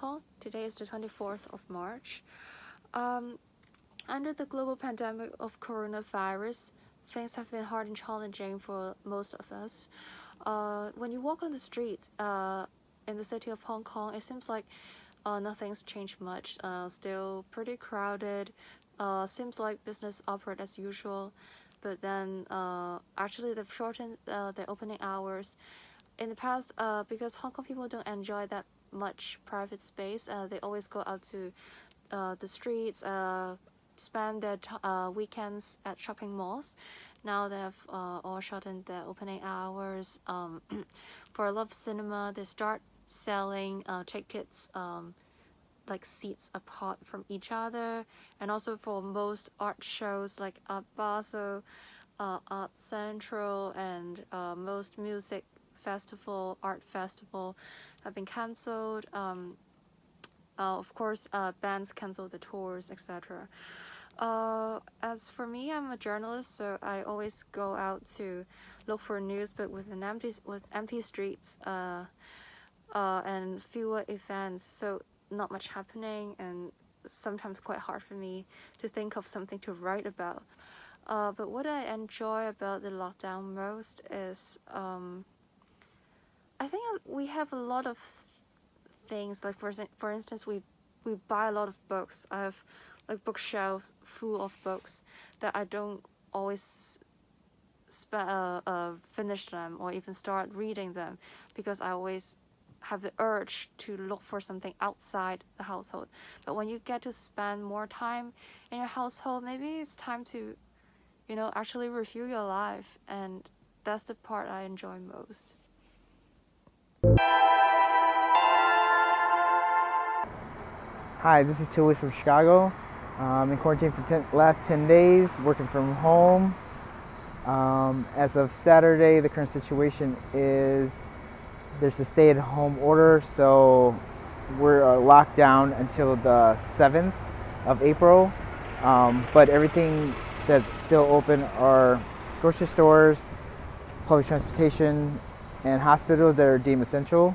Kong. Today is the 24th of March. Under the global pandemic of coronavirus, things have been hard and challenging for most of us. When you walk on the street in the city of Hong Kong, it seems like nothing's changed much. Still pretty crowded. Seems like business operate as usual, but then actually they've shortened their opening hours. In the past, because Hong Kong people don't enjoy that much private space, they always go out to the streets, spend their weekends at shopping malls. Now they have all shortened their opening hours. For a lot of cinema, they start selling tickets like seats apart from each other, and also for most art shows like Art Basel, Art Central, and most music festival, art festival have been cancelled. Of course, bands cancel the tours, etc. As for me, I'm a journalist, so I always go out to look for news, but with empty streets and fewer events, so not much happening, and sometimes quite hard for me to think of something to write about. But what I enjoy about the lockdown most is I think we have a lot of things, like for instance, we buy a lot of books. I have like bookshelves full of books that I don't always finish them or even start reading them, because I always have the urge to look for something outside the household. But when you get to spend more time in your household, maybe it's time to, actually review your life, and that's the part I enjoy most. Hi, this is Touly from Chicago. I'm in quarantine for last 10 days, working from home. As of Saturday, the current situation is there's a stay-at-home order, so we're locked down until the 7th of April. But everything that's still open are grocery stores, public transportation, and hospitals that are deemed essential.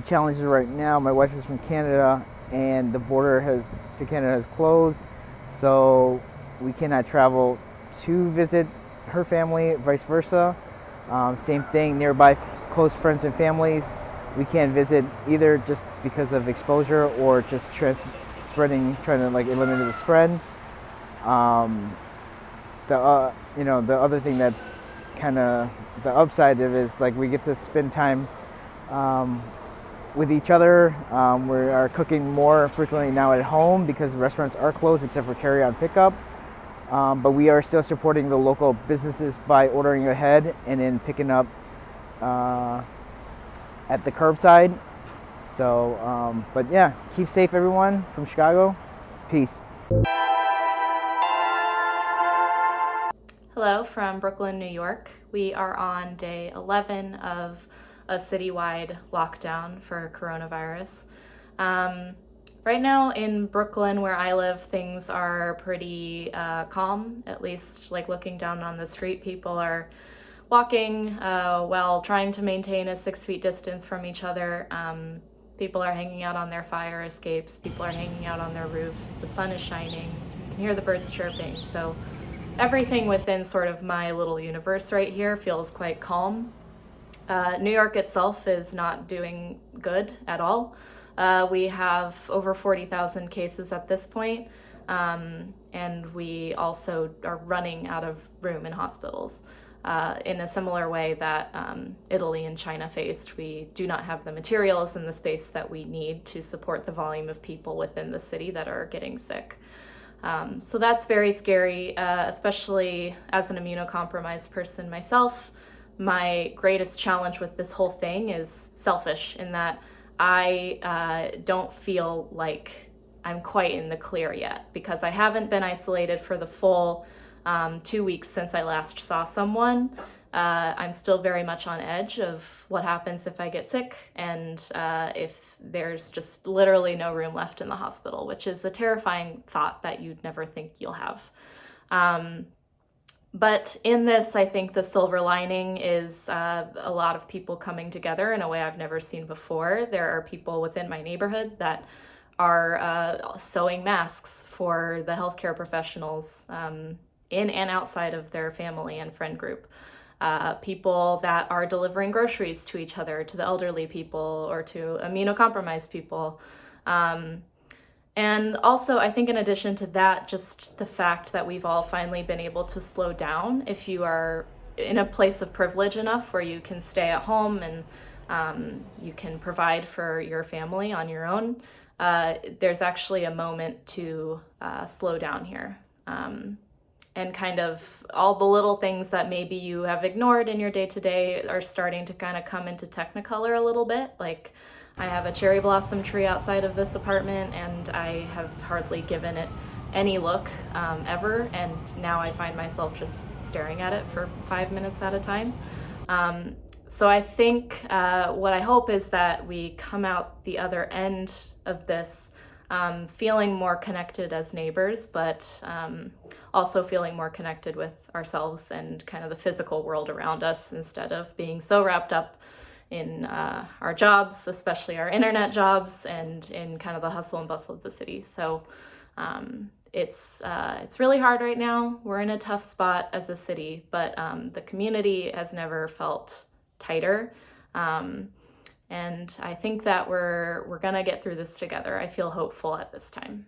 Challenges right now, my wife is from Canada, and the border to Canada has closed, so we cannot travel to visit her family, vice versa. Same thing, nearby close friends and families we can't visit either, just because of exposure or just trying to like eliminate the spread. The other thing that's kind of the upside of it is like we get to spend time with each other. We are cooking more frequently now at home because restaurants are closed except for carry-on pickup. But we are still supporting the local businesses by ordering ahead and then picking up at the curbside. So, but yeah, keep safe everyone from Chicago. Peace. Hello from Brooklyn, New York. We are on day 11 of a citywide lockdown for coronavirus. Right now in Brooklyn, where I live, things are pretty calm, at least like looking down on the street. People are walking while trying to maintain a 6 feet distance from each other. People are hanging out on their fire escapes. People are hanging out on their roofs. The sun is shining. You can hear the birds chirping. So everything within sort of my little universe right here feels quite calm. New York itself is not doing good at all. We have over 40,000 cases at this point, and we also are running out of room in hospitals. In a similar way that Italy and China faced, we do not have the materials and the space that we need to support the volume of people within the city that are getting sick. So that's very scary, especially as an immunocompromised person myself. My greatest challenge with this whole thing is selfish, in that I don't feel like I'm quite in the clear yet, because I haven't been isolated for the full 2 weeks since I last saw someone. I'm still very much on edge of what happens if I get sick, and if there's just literally no room left in the hospital, which is a terrifying thought that you'd never think you'll have. But in this, I think the silver lining is a lot of people coming together in a way I've never seen before. There are people within my neighborhood that are sewing masks for the healthcare professionals in and outside of their family and friend group. People that are delivering groceries to each other, to the elderly people or to immunocompromised people. And also, I think in addition to that, just the fact that we've all finally been able to slow down. If you are in a place of privilege enough where you can stay at home and you can provide for your family on your own, there's actually a moment to slow down here. And kind of all the little things that maybe you have ignored in your day-to-day are starting to kind of come into technicolor a little bit. Like, I have a cherry blossom tree outside of this apartment and I have hardly given it any look ever, and now I find myself just staring at it for 5 minutes at a time. So I think what I hope is that we come out the other end of this feeling more connected as neighbors, but also feeling more connected with ourselves and kind of the physical world around us, instead of being so wrapped up in our jobs, especially our internet jobs, and in kind of the hustle and bustle of the city. So it's really hard right now. We're in a tough spot as a city, but the community has never felt tighter. And I think that we're gonna get through this together. I feel hopeful at this time.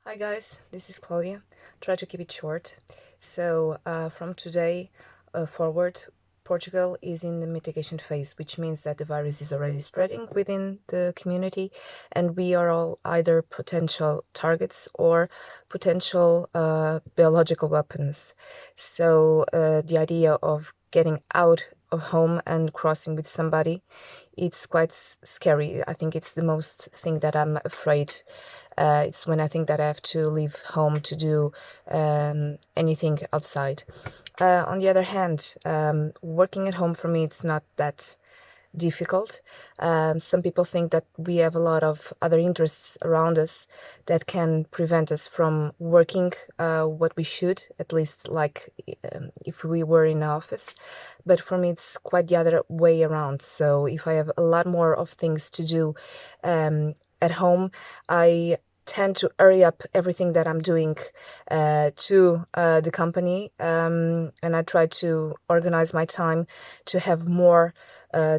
Hi guys, this is Claudia. Try to keep it short. So from today forward, Portugal is in the mitigation phase, which means that the virus is already spreading within the community, and we are all either potential targets or potential biological weapons. So the idea of getting out of home and crossing with somebody, it's quite scary. I think it's the most thing that I'm afraid. It's when I think that I have to leave home to do anything outside. On the other hand, working at home for me, it's not that difficult. Some people think that we have a lot of other interests around us that can prevent us from working what we should, at least like if we were in the office. But for me, it's quite the other way around. So if I have a lot more of things to do at home, I tend to hurry up everything that I'm doing to the company, and I try to organize my time to have more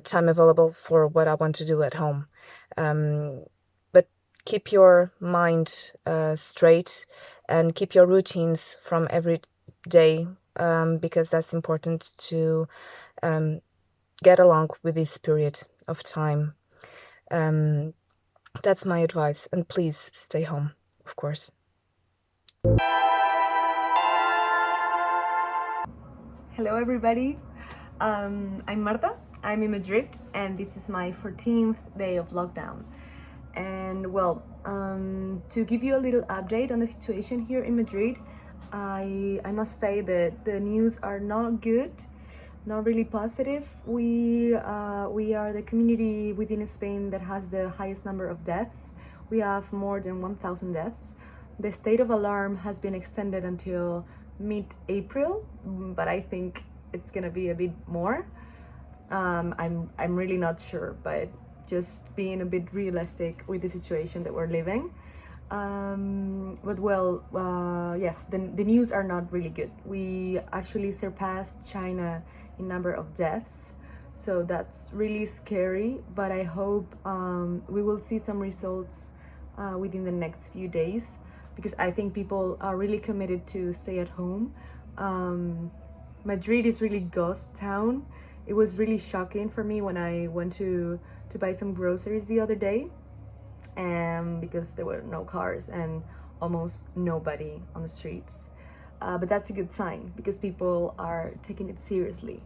time available for what I want to do at home. But keep your mind straight and keep your routines from every day, because that's important to get along with this period of time. That's my advice, and please stay home, of course. Hello everybody, I'm Marta, I'm in Madrid, and this is my 14th day of lockdown. And well, to give you a little update on the situation here in Madrid, I must say that the news are not good, not really positive. We are the community within Spain that has the highest number of deaths. We have more than 1,000 deaths. The state of alarm has been extended until mid-April, but I think it's gonna be a bit more. I'm really not sure, but just being a bit realistic with the situation that we're living. But well, yes, the news are not really good. We actually surpassed China in number of deaths, so that's really scary, but I hope we will see some results within the next few days, because I think people are really committed to stay at home. Madrid is really ghost town. It was really shocking for me when I went to buy some groceries the other day, because there were no cars and almost nobody on the streets. But that's a good sign, because people are taking it seriously.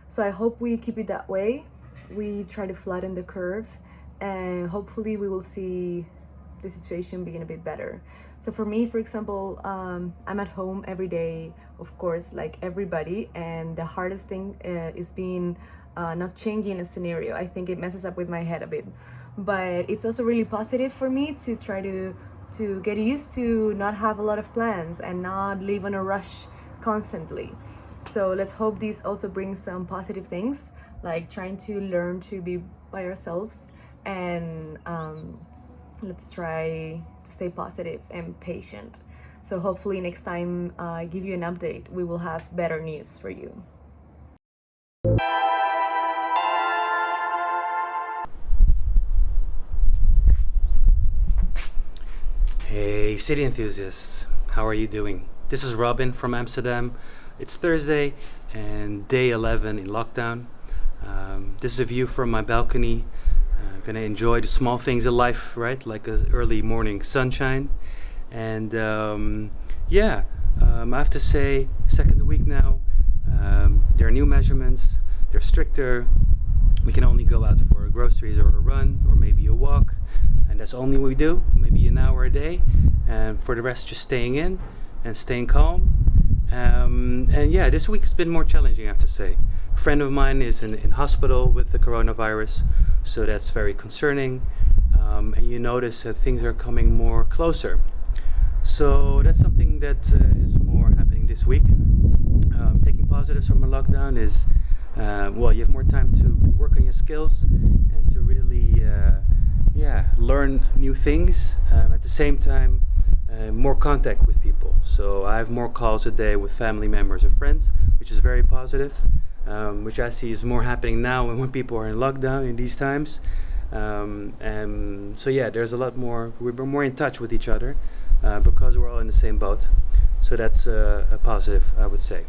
So I hope we keep it that way. We try to flatten the curve, and hopefully we will see the situation being a bit better. So for me, for example, I'm at home every day, of course, like everybody, and the hardest thing is being not changing a scenario. I think it messes up with my head a bit, but it's also really positive for me to try to to get used to not have a lot of plans and not live on a rush constantly. So let's hope this also brings some positive things, like trying to learn to be by ourselves, and let's try to stay positive and patient. So hopefully next time I give you an update, we will have better news for you. Hey city enthusiasts, how are you doing? This is Robin from Amsterdam. It's Thursday and day 11 in lockdown. This is a view from my balcony. I'm gonna enjoy the small things in life, right? Like an early morning sunshine. And I have to say, second week now, there are new measurements, they're stricter. We can only go out for groceries or a run or maybe a walk, and that's only what we do, maybe an hour a day, and for the rest just staying in and staying calm. This week has been more challenging, I have to say. A friend of mine is in hospital with the coronavirus, so that's very concerning, and you notice that things are coming more closer. So that's something that is more happening this week. Taking positives from a lockdown is, you have more time to work on your skills and to really learn new things. At the same time, more contact with people. So I have more calls a day with family members or friends, which is very positive, which I see is more happening now when people are in lockdown in these times. There's a lot more, we're more in touch with each other because we're all in the same boat. So that's a positive, I would say.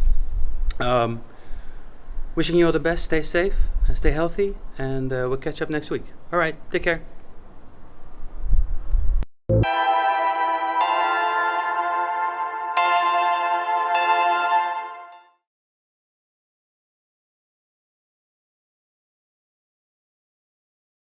Wishing you all the best, stay safe, and stay healthy, and we'll catch up next week. All right, take care.